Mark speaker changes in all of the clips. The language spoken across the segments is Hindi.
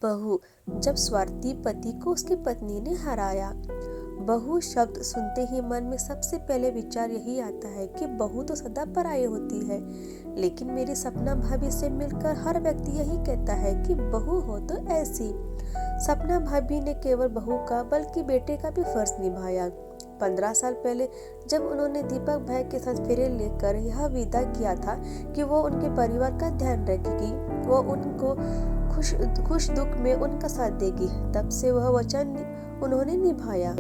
Speaker 1: बहू, जब स्वार्थी पति को उसकी पत्नी ने हराया। बहू शब्द सुनते ही मन में सबसे पहले विचार यही आता है कि बहू तो सदा पराई होती है। लेकिन मेरी सपना भाभी से मिलकर हर व्यक्ति यही कहता है कि बहू हो तो ऐसी। सपना भाभी ने केवल बहू का बल्कि बेटे का भी फर्ज निभाया। 15 साल पहले जब उन्होंने दीपक भाई के साथ फेरे लेकर यह विदा किया था कि वो उनके परिवार का ध्यान रखेगी, वो उनको खुश दुख में उनका साथ देगी, तब से वह वचन उन्होंने निभाया।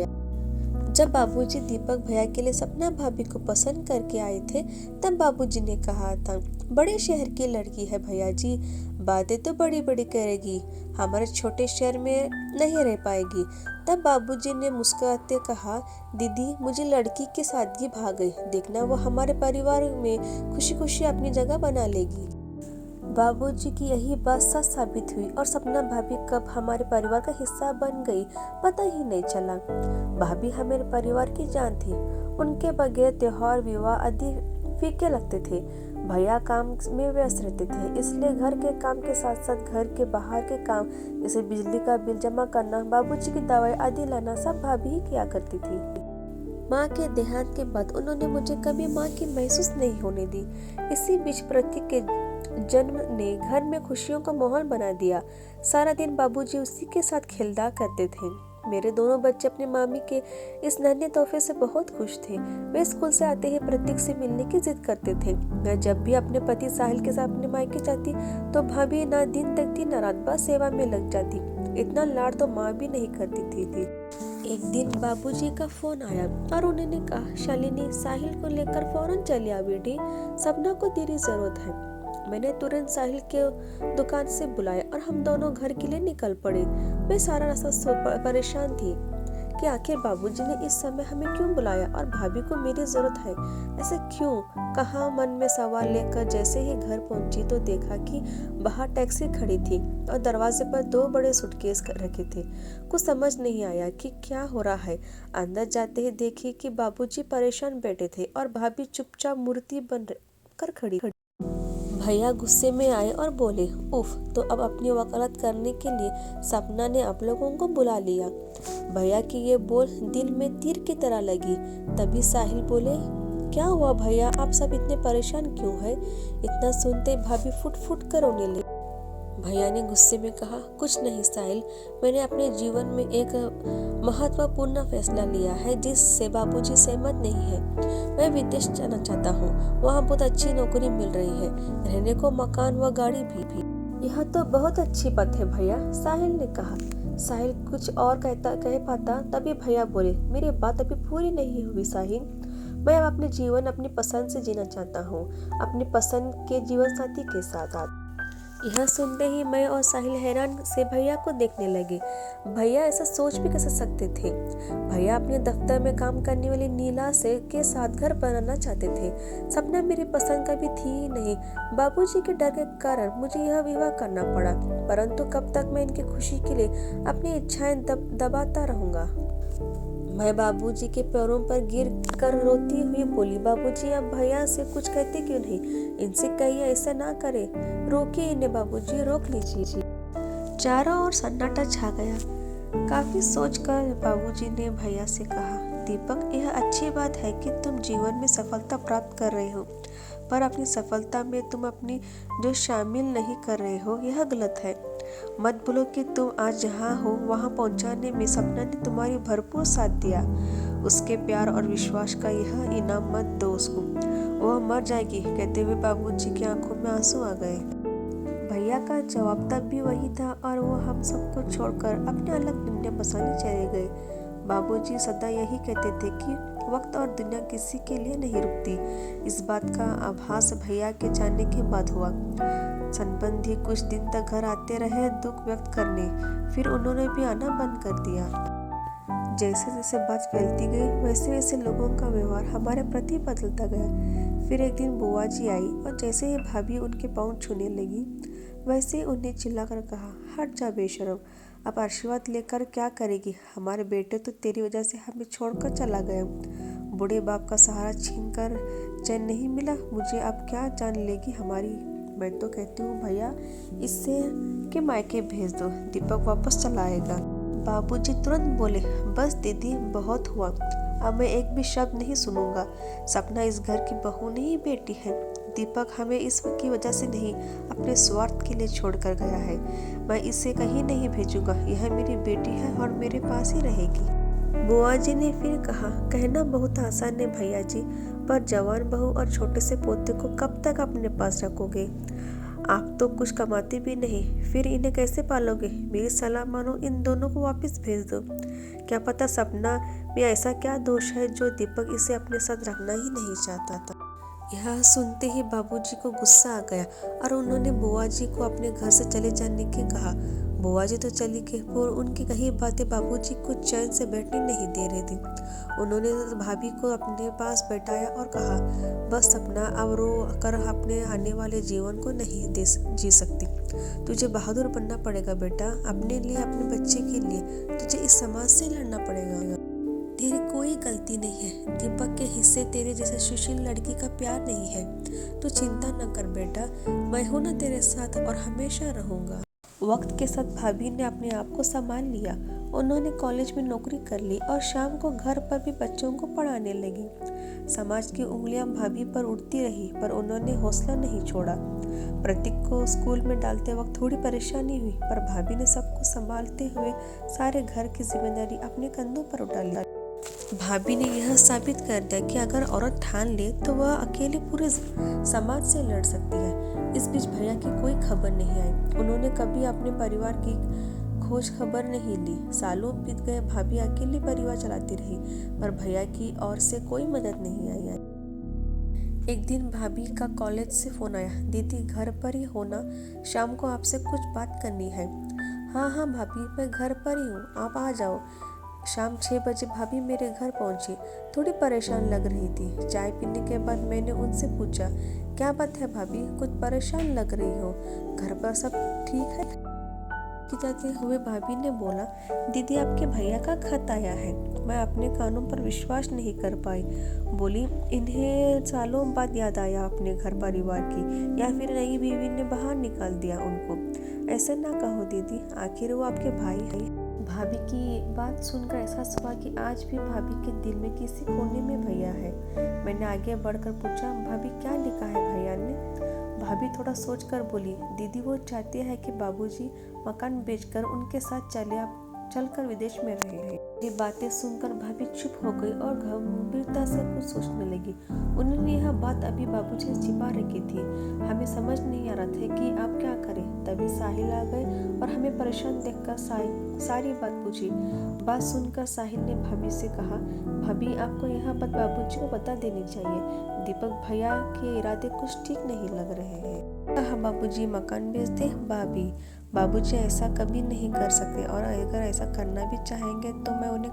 Speaker 1: जब बाबूजी दीपक भैया के लिए सपना भाभी को पसंद करके आए थे, तब बाबूजी ने कहा था, बड़े शहर की लड़की है भैया जी, बातें तो बड़ी बड़ी करेगी, हमारे छोटे शहर में नहीं रह पाएगी। तब बाबूजी ने मुस्कुराते कहा, दीदी मुझे लड़की की सादगी भा गई, देखना वो हमारे परिवार में खुशी खुशी अपनी जगह बना लेगी। बाबूजी की यही बात सच साबित हुई और सपना भाभी कब हमारे परिवार का हिस्सा बन गई पता ही नहीं चला। भाभी हमारे परिवार की जान थी, उनके बगैर त्योहार विवाह आदि फीके लगते थे। भैया काम में व्यस्त रहते थे, इसलिए घर के काम के साथ साथ घर के बाहर के काम जैसे बिजली का बिल जमा करना, बाबूजी की दवाई आदि लाना सब भाभी ही किया करती थी। माँ के देहांत के बाद उन्होंने मुझे कभी माँ की महसूस नहीं होने दी। इसी बीच प्रतीक के जन्म ने घर में खुशियों का माहौल बना दिया। सारा दिन बाबूजी उसी के साथ खेलदा करते थे। मेरे दोनों बच्चे अपनी मामी के इस नन्हे तोहफे से बहुत खुश थे। वे स्कूल से आते ही प्रतीक से मिलने की जिद करते थे। मैं जब भी अपने पति साहिल के साथ अपने मायके जाती तो भाभी ना दिन तकती न रात भर सेवा में लग जाती। इतना लाड़ तो माँ भी नहीं करती थी। एक दिन बाबूजी का फोन आया और उन्होंने कहा, शालिनी साहिल को लेकर फौरन चली आ बेटी, सपना को तेरी जरूरत है। मैंने तुरंत साहिल के दुकान से बुलाया और हम दोनों घर के लिए निकल पड़े। मैं सारा रास्ता परेशान थी कि आखिर बाबूजी ने इस समय हमें क्यों बुलाया और भाभी को मेरी जरूरत है, ऐसे क्यों कहा मन में सवाल लेकर जैसे ही घर पहुंची तो देखा कि बाहर टैक्सी खड़ी थी और दरवाजे पर 2 बड़े सूटकेस रखे थे। कुछ समझ नहीं आया कि क्या हो रहा है। अंदर जाते ही देखी कि बाबूजी परेशान बैठे थे और भाभी चुपचाप मूर्ति बन कर खड़ी। भैया गुस्से में आए और बोले, उफ, तो अब अपनी वकालत करने के लिए सपना ने आप लोगों को बुला लिया। भैया की ये बोल दिल में तीर की तरह लगी। तभी साहिल बोले, क्या हुआ भैया, आप सब इतने परेशान क्यों हैं? इतना सुनते भाभी फुट फुट कर रोने लगी। भैया ने गुस्से में कहा, कुछ नहीं साहिल, मैंने अपने जीवन में एक महत्वपूर्ण फैसला लिया है जिससे बाबूजी सहमत नहीं है। मैं विदेश जाना चाहता हूँ, वहाँ बहुत अच्छी नौकरी मिल रही है, रहने को मकान व गाड़ी भी। यह तो बहुत अच्छी बात है भैया, साहिल ने कहा। साहिल कुछ और कह पाता, तभी भैया बोले, मेरी बात अभी पूरी नहीं हुई साहिल। मैं अब अपने जीवन अपनी पसंद से जीना चाहता हूँ, अपनी पसंद के जीवन साथी के साथ। यह सुनते ही मैं और साहिल हैरान से भैया को देखने लगे। भैया ऐसा सोच भी कैसे सकते थे? भैया अपने दफ्तर में काम करने वाली नीला से के साथ घर बनाना चाहते थे। सपना मेरी पसंद का भी थी ही नहीं। बाबूजी के डर के कारण मुझे यह विवाह करना पड़ा, परंतु कब तक मैं इनकी खुशी के लिए अपनी इच्छाएं दबाता रहूंगा। मैं बाबूजी के पैरों पर गिर कर रोती हुई बोली, बाबूजी आप भैया से कुछ कहते क्यों नहीं? इनसे कहिए ऐसा ना करे, रोकिए इन्हें बाबूजी, रोक लीजिए। चारों ओर सन्नाटा छा गया। काफी सोचकर बाबूजी ने भैया से कहा, दीपक, यह अच्छी बात है कि तुम जीवन में सफलता प्राप्त कर रहे हो, पर अपनी सफलता में तुम अपनी जो शामिल नहीं कर रहे हो यह गलत है। मत भूलो कि तुम आज जहाँ हो वहाँ पहुँचाने में सपना ने तुम्हारी भरपूर साथ दिया। उसके प्यार और विश्वास का यह इनाम मत दो उसको, वह मर जाएगी। कहते हुए बाबूजी की आंखों में आंसू आ गए। भैया का जवाब तब भी वही था और वो हम सबको छोड़कर अपने अलग दुनिया बसाने चले गए। बाबूजी सदा यही कहते थे कि वक्त और दुनिया किसी के लिए नहीं रुकती। इस बात का आभास भैया के जाने के बाद हुआ। संबंधी कुछ दिन तक घर आते रहे दुख व्यक्त करने, फिर उन्होंने भी आना बंद कर दिया। जैसे जैसे बात फैलती गई वैसे वैसे लोगों का व्यवहार हमारे प्रति बदलता गया। फिर एक दिन बुआ जी आई और जैसे ही भाभी उनके पाँव छूने लगी वैसे ही उन्हें चिल्लाकर कहा, हट जा बेशरम, अब आशीर्वाद लेकर क्या करेगी? हमारे बेटे तो तेरी वजह से हमें छोड़कर चला गया। बूढ़े बाप का सहारा छीनकर चैन नहीं मिला मुझे, अब क्या जान लेगी हमारी मैं तो कहती हूँ भैया इससे के मायके भेज दो, दीपक वापस चला आएगा। बाबूजी तुरंत बोले, बस दीदी बहुत हुआ, अब मैं एक भी शब्द नहीं सुनूंगा। सपना इस घर की बहू नहीं बेटी है। दीपक हमें इसकी वजह से नहीं, अपने स्वार्थ के लिए छोड़कर गया है। मैं इसे कहीं नहीं भेजूंगा, यह मेरी बेटी है और मेरे पास ही रहेगी। बुआ जी ने फिर कहा, कहना बहुत आसान है भैया जी, पर जवान बहू और छोटे से पोते को कब तक अपने पास रखोगे? आप तो कुछ कमाते भी नहीं, फिर इन्हें कैसे पालोगे? मेरी सलाह मानो, इन दोनों को वापस भेज दो। क्या पता सपना में ऐसा क्या दोष है जो दीपक इसे अपने साथ रखना ही नहीं चाहता था। यह सुनते ही बाबूजी को गुस्सा आ गया और उन्होंने बुआ जी को अपने घर से चले जाने के कहा। बुआ जी तो चली गई, पर उनकी कही बातें बाबूजी को चैन से बैठने नहीं दे रही थी। उन्होंने भाभी को अपने पास बैठाया और कहा, बस सपना, अब रो कर अपने आने वाले जीवन को नहीं जी सकती। तुझे बहादुर बनना पड़ेगा बेटा, अपने लिए, अपने बच्चे के लिए। तुझे इस समाज से लड़ना पड़ेगा। तेरी कोई गलती नहीं है, दीपक के हिस्से तेरे जैसे सुशील लड़की का प्यार नहीं है। तू चिंता न कर बेटा, मैं हूं ना तेरे साथ और हमेशा रहूंगा। वक्त के साथ भाभी ने अपने आप को संभाल लिया। उन्होंने कॉलेज में नौकरी कर ली और शाम को घर पर भी बच्चों को पढ़ाने लगी। समाज की उंगलियां भाभी पर उड़ती रही, पर उन्होंने हौसला नहीं छोड़ा। प्रतीक को स्कूल में डालते वक्त थोड़ी परेशानी हुई, पर भाभी ने सबको संभालते हुए सारे घर की जिम्मेदारी अपने कंधों पर उठा ली। भाभी ने यह साबित कर दिया कि अगर औरत ठान ले तो वह अकेले पूरे समाज से लड़ सकती है। इस बीच भैया की कोई खबर नहीं आई। उन्होंने कभी अपने परिवार की खोज खबर नहीं ली। सालों बीत गए, भाभी अकेली परिवार चलाती रही, पर भैया की ओर से कोई मदद नहीं आई। एक दिन भाभी का कॉलेज से फोन आया, दीदी घर पर ही होना, शाम को आपसे कुछ बात करनी है। हाँ हाँ भाभी, मैं घर पर ही हूँ, आप आ जाओ। शाम 6 बजे भाभी मेरे घर पहुंची। थोड़ी परेशान लग रही थी। चाय पीने के बाद मैंने उनसे पूछा, क्या बात है भाभी, कुछ परेशान लग रही हो? घर पर सब ठीक है? जाते हुए भाभी ने बोला, दीदी आपके भैया का खत आया है। मैं अपने कानों पर विश्वास नहीं कर पाई। बोली, इन्हें सालों बाद याद आया अपने घर परिवार की, या फिर नई बीवी ने बाहर निकाल दिया उनको? ऐसे ना कहो दीदी, आखिर वो आपके भाई है। भाभी की बात सुनकर एहसास हुआ कि आज भी भाभी के दिल में किसी कोने में भैया है। मैंने आगे बढ़कर पूछा, भाभी क्या लिखा है भैया ने? भाभी थोड़ा सोचकर बोली, दीदी वो चाहती है कि बाबूजी मकान बेचकर उनके साथ चलकर विदेश में रहे। ये बातें सुनकर भाभी चुप हो गई और गंभीरता से कुछ सोचने लगी। उन्होंने यह बात अभी बाबूजी से छिपा रखी थी। हमें समझ नहीं आ रहा था कि आप क्या करें। तभी साहिल आ गए और हमें परेशान देखकर सारी बात पूछी। बात सुनकर साहिल ने भाभी से कहा, भाभी आपको यह बात बाबूजी को बता देनी चाहिए। दीपक भैया के इरादे कुछ ठीक नहीं लग रहे हैं। कहा, बाबूजी मकान बेच दे। बाबूजी ऐसा कभी नहीं कर सकते, और अगर ऐसा करना भी चाहेंगे तो मैं उन्हें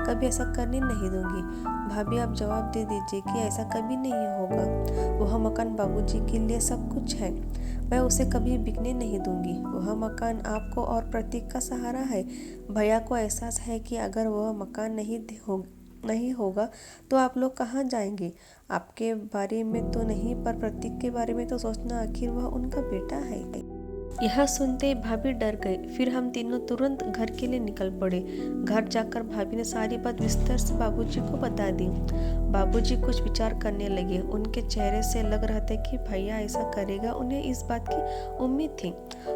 Speaker 1: कभी ऐसा करने नहीं दूंगी। भाभी आप जवाब दे दीजिए कि ऐसा कभी नहीं होगा। वह मकान बाबूजी के लिए सब कुछ है, मैं उसे कभी बिकने नहीं दूंगी। वह मकान आपको और प्रतीक का सहारा है। भैया को एहसास है कि अगर वह मकान नहीं होगा तो आप लोग कहाँ जाएंगे। आपके बारे में तो नहीं, पर प्रतीक के बारे में तो सोचना, आखिर वह उनका बेटा है। यह सुनते भाभी डर गए। फिर हम तीनों तुरंत घर के लिए निकल पड़े। घर जाकर भाभी ने सारी बात विस्तार से बाबूजी को बता दी। बाबूजी कुछ विचार करने लगे। उनके चेहरे से लग रहा था कि भैया ऐसा करेगा। उन्हें इस बात की उम्मीद थी।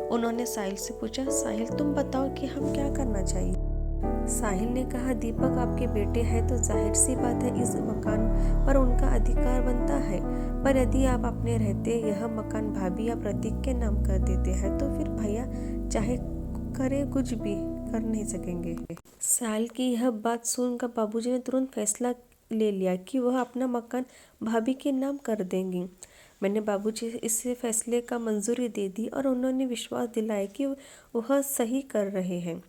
Speaker 1: उन्होंने साहिल से पूछा, साहिल तुम बताओ कि हम क्या करना चाहिए? साहिल ने कहा, दीपक आपके बेटे हैं तो जाहिर सी बात है इस मकान पर उनका अधिकार बनता है, पर यदि आप अपने रहते यह मकान भाभी या प्रतीक के नाम कर देते हैं तो फिर भैया चाहे करे कुछ भी कर नहीं सकेंगे। साहिल की यह बात सुनकर बाबूजी ने तुरंत फैसला ले लिया कि वह अपना मकान भाभी के नाम कर देंगे। मैंने बाबूजी से इस फैसले का मंजूरी दे दी और उन्होंने विश्वास दिलाया कि वह सही कर रहे हैं।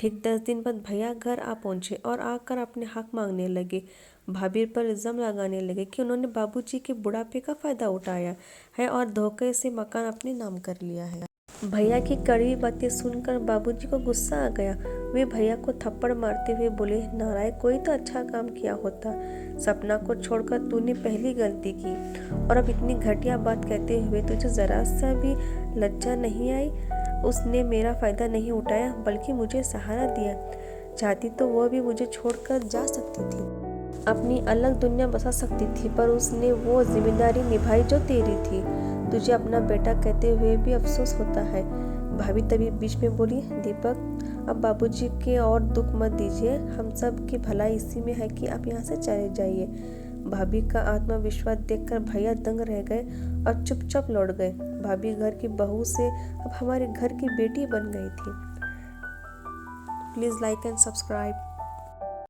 Speaker 1: ठीक 10 दिन बाद भैया घर आ पहुंचे और आकर अपने हक मांगने लगे। भाभी पर इल्जाम लगाने लगे कि उन्होंने बाबूजी के बुढ़ापे का फायदा उठाया है और धोखे से मकान अपने नाम कर लिया है। भैया की कड़वी बातें सुनकर बाबूजी को गुस्सा आ गया। वे भैया को थप्पड़ मारते हुए बोले, नारायण, कोई तो अच्छा काम किया होता। सपना को छोड़कर तूने पहली गलती की और अब इतनी घटिया बात कहते हुए तुझे जरा सा भी लज्जा नहीं आई। उसने मेरा फायदा नहीं उठाया बल्कि मुझे सहारा दिया। चाहती तो वह भी मुझे छोड़कर जा सकती थी, अपनी अलग दुनिया बसा सकती थी, पर उसने वो जिम्मेदारी निभाई जो तेरी थी। तुझे अपना बेटा कहते हुए भी अफसोस होता है। भाभी तभी बीच में बोली, दीपक, अब बाबूजी के और दुख मत दीजिए। हम सब की भलाई इसी में है कि आप यहाँ से चले जाइए। भाभी का आत्मविश्वास देखकर भैया दंग रह गए और चुपचाप लौट गए। भाभी घर की बहू से अब हमारे घर की बेटी बन गई थी। Please like and subscribe.